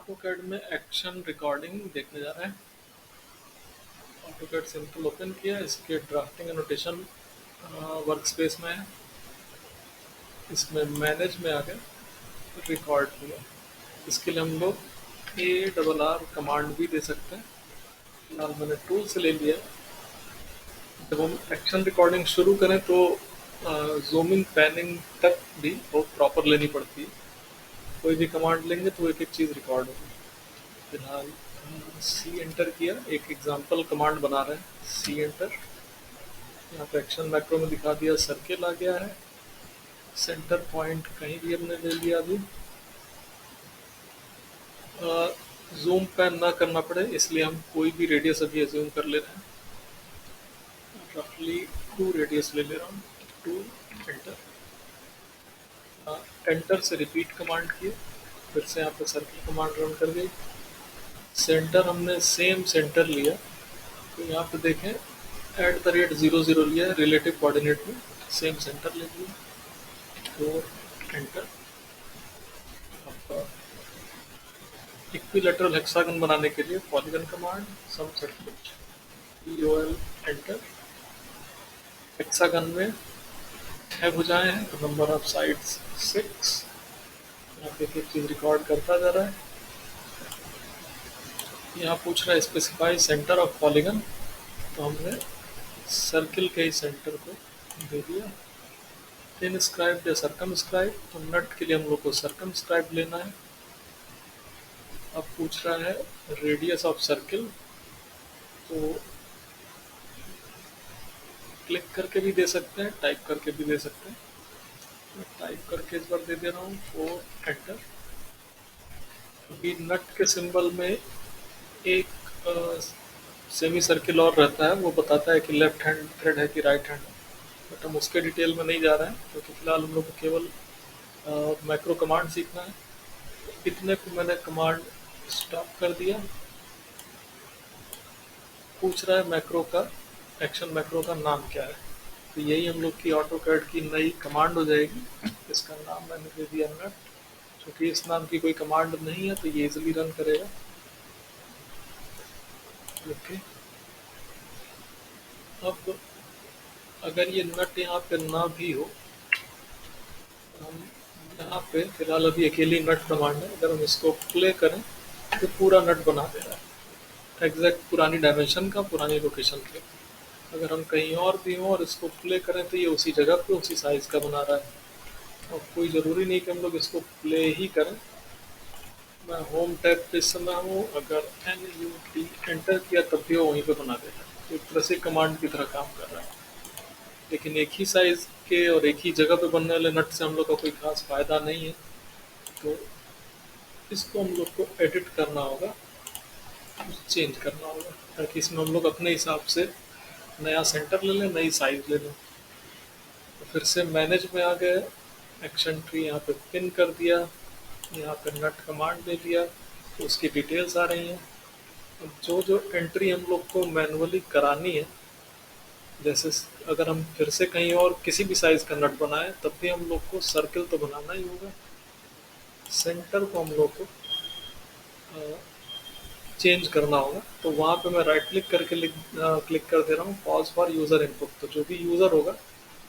AutoCAD में action recording देखने जा रहे हैं। ऑटोकैड सिंपल ओपन किया, इसके ड्राफ्टिंग एनोटेशन वर्क स्पेस में है। इसमें मैनेज में आ गया, रिकॉर्ड किया। इसके लिए हम लोग ARR कमांड भी दे सकते हैं। फिलहाल मैंने टूल से ले लिया। जब हम एक्शन रिकॉर्डिंग शुरू करें तो जूमिंग पैनिंग तक भी बहुत प्रॉपर लेनी पड़ती है। कोई भी कमांड लेंगे तो एक एक चीज़ रिकॉर्ड होगी। फिलहाल सी एंटर किया, एक एग्जांपल कमांड बना रहे हैं। सी एंटर, यहाँ पे एक्शन मैक्रो में दिखा दिया, सर्किल आ गया है। सेंटर पॉइंट कहीं भी हमने ले लिया। अभी जूम पैन ना करना पड़े इसलिए हम कोई भी रेडियस अभी एज्यूम कर ले रहे हैं। रफली 2 रेडियस ले ले रहा हूँ। 2 एंटर। एंटर से रिपीट कमांड किए, फिर से यहाँ पे सर्किल कमांड रन कर गई। सेंटर हमने सेम सेंटर लिया, तो यहाँ पे देखें @00 लिया है, रिलेटिव कोऑर्डिनेट में सेम सेंटर ले लिया। तो एंटर। अब इक्विलैटरल हेक्सागन बनाने के लिए पॉलीगन कमांड सम सेट कुछ POL एंटर। हेक्सागन में 6 भुजाएं हैं तो नंबर ऑफ साइड्स 6। यहाँ पे एक चीज रिकॉर्ड करता जा रहा है। यहाँ पूछ रहा है स्पेसिफाई सेंटर ऑफ पॉलीगन, तो हमने सर्किल के ही सेंटर को दे दिया। इनस्क्राइब या सर्कमस्क्राइब, तो नट के लिए हम लोग को सर्कमस्क्राइब लेना है। अब पूछ रहा है रेडियस ऑफ सर्किल, तो क्लिक करके भी दे सकते हैं, टाइप करके भी दे सकते हैं। मैं टाइप करके इस बार दे दे रहा हूँ 4 एंटर। अभी नट के सिंबल में एक सेमी सर्किल और रहता है, वो बताता है कि लेफ्ट हैंड थ्रेड है कि राइट हैंड है, बट हम उसके डिटेल में नहीं जा रहे हैं क्योंकि फिलहाल हम लोग को केवल मैक्रो कमांड सीखना है। इतने को मैंने कमांड स्टॉप कर दिया। पूछ रहा है मैक्रो का, एक्शन मैक्रो का नाम क्या है, तो यही हम लोग की ऑटोकैड की नई कमांड हो जाएगी। इसका नाम मैंने दे दिया नट। क्योंकि इस नाम की कोई कमांड नहीं है तो ये इजिली रन करेगा। ओके, अब अगर ये नट यहाँ पे ना भी हो, हम यहाँ पे फिलहाल अभी अकेली नट कमांड है, अगर हम इसको प्ले करें तो पूरा नट बना दे रहा है, एग्जैक्ट पुरानी डायमेंशन का, पुरानी लोकेशन पे। अगर हम कहीं और भी हों और इसको प्ले करें तो ये उसी जगह पे उसी साइज़ का बना रहा है। और कोई ज़रूरी नहीं कि हम लोग इसको प्ले ही करें। मैं होम टैब पे इस समय हूँ, अगर NUT एंटर किया तब भी वो वहीं पे बना देगा। तो एक तरह से कमांड की तरह काम कर रहा है, लेकिन एक ही साइज़ के और एक ही जगह पे बनने वाले नट से हम लोग का कोई खास फ़ायदा नहीं है। तो इसको हम लोग को एडिट करना होगा, चेंज करना होगा, ताकि इसमें हम लोग अपने हिसाब से नया सेंटर ले लें, नई साइज़ ले लें। तो फिर से मैनेज में आ गए, एक्शन ट्री यहाँ पे पिन कर दिया, यहाँ पे नट कमांड दे दिया, तो उसकी डिटेल्स आ रही हैं। अब जो जो एंट्री हम लोग को मैनुअली करानी है, जैसे अगर हम फिर से कहीं और किसी भी साइज़ का नट बनाए तब भी हम लोग को सर्किल तो बनाना ही होगा। सेंटर को हम लोग को चेंज करना होगा, तो वहाँ पे मैं राइट क्लिक करके क्लिक कर दे रहा हूँ पॉज फॉर यूज़र इनपुट। तो जो भी यूज़र होगा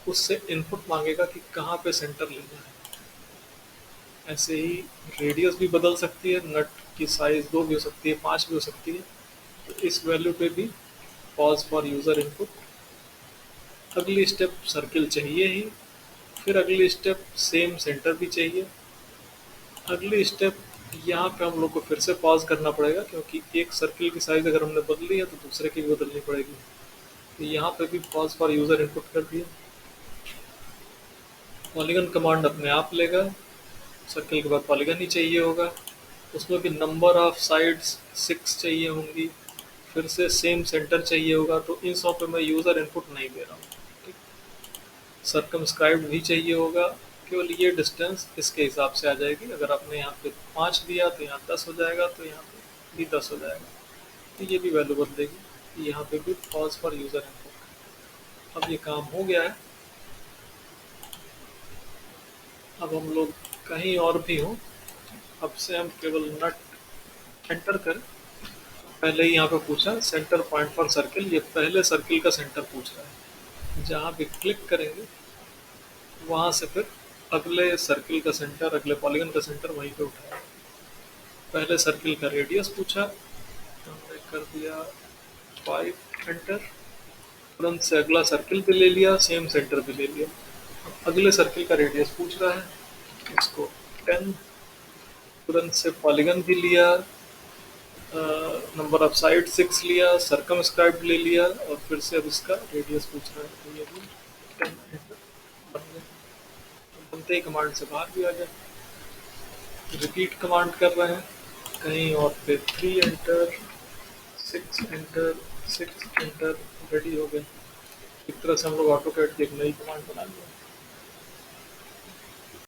उससे इनपुट मांगेगा कि कहाँ पे सेंटर लेना है। ऐसे ही रेडियस भी बदल सकती है, नट की साइज़ 2 भी हो सकती है, 5 भी हो सकती है। तो इस वैल्यू पे भी पॉज फॉर यूज़र इनपुट। अगली स्टेप सर्किल चाहिए ही, फिर अगली स्टेप सेम सेंटर भी चाहिए। अगली स्टेप यहाँ पे हम लोग को फिर से पॉज करना पड़ेगा, क्योंकि एक सर्किल की साइज़ अगर हमने बदली है तो दूसरे की भी बदलनी पड़ेगी। तो यहाँ पे भी पॉज फॉर यूज़र इनपुट कर दिया। पॉलीगन कमांड अपने आप लेगा, सर्किल के बाद पॉलीगन ही चाहिए होगा। उसमें भी नंबर ऑफ साइड्स 6 चाहिए होंगी, फिर से सेम सेंटर चाहिए होगा। तो इन सब पे मैं यूज़र इनपुट नहीं दे रहा हूँ। ठीक, सर्कमस्क्राइब्ड भी चाहिए होगा, केवल ये डिस्टेंस इसके हिसाब से आ जाएगी। अगर आपने यहाँ पे 5 दिया तो यहाँ 10 हो जाएगा, तो यहाँ पे भी 10 हो जाएगा। तो ये भी वैल्यू बदलेगी। यहाँ पे भी पॉज फॉर यूज़र इनपुट। अब ये काम हो गया है। अब हम लोग कहीं और भी हों, अब से हम केवल नट एंटर करें। पहले ही यहाँ पे पूछा सेंटर पॉइंट फॉर सर्किल, ये पहले सर्किल का सेंटर पूछ रहा है। जहाँ भी क्लिक करेंगे वहाँ से फिर अगले सर्किल का सेंटर, अगले पॉलीगन का सेंटर वहीं पे उठाया। पहले सर्किल का रेडियस पूछा, तो हमने कर दिया 5 एंटर। तुरंत से अगला सर्किल भी ले लिया, सेम सेंटर भी ले लिया। अब अगले सर्किल का रेडियस पूछ रहा है, इसको 10। तुरंत से पॉलीगन भी लिया, नंबर ऑफ साइड 6 लिया, सरकमस्क्राइब ले लिया, और फिर से अब इसका रेडियस पूछ रहा है, तो ये भी 10 एंटर बन गया। बनते ही कमांड से बाहर भी आ गया। रिपीट कमांड कर रहे हैं कहीं और पे, 3 एंटर, 6 एंटर, 6 एंटर, रेडी हो गए। एक तरह से हम लोग ऑटो कैड की एक नई कमांड बना लिया।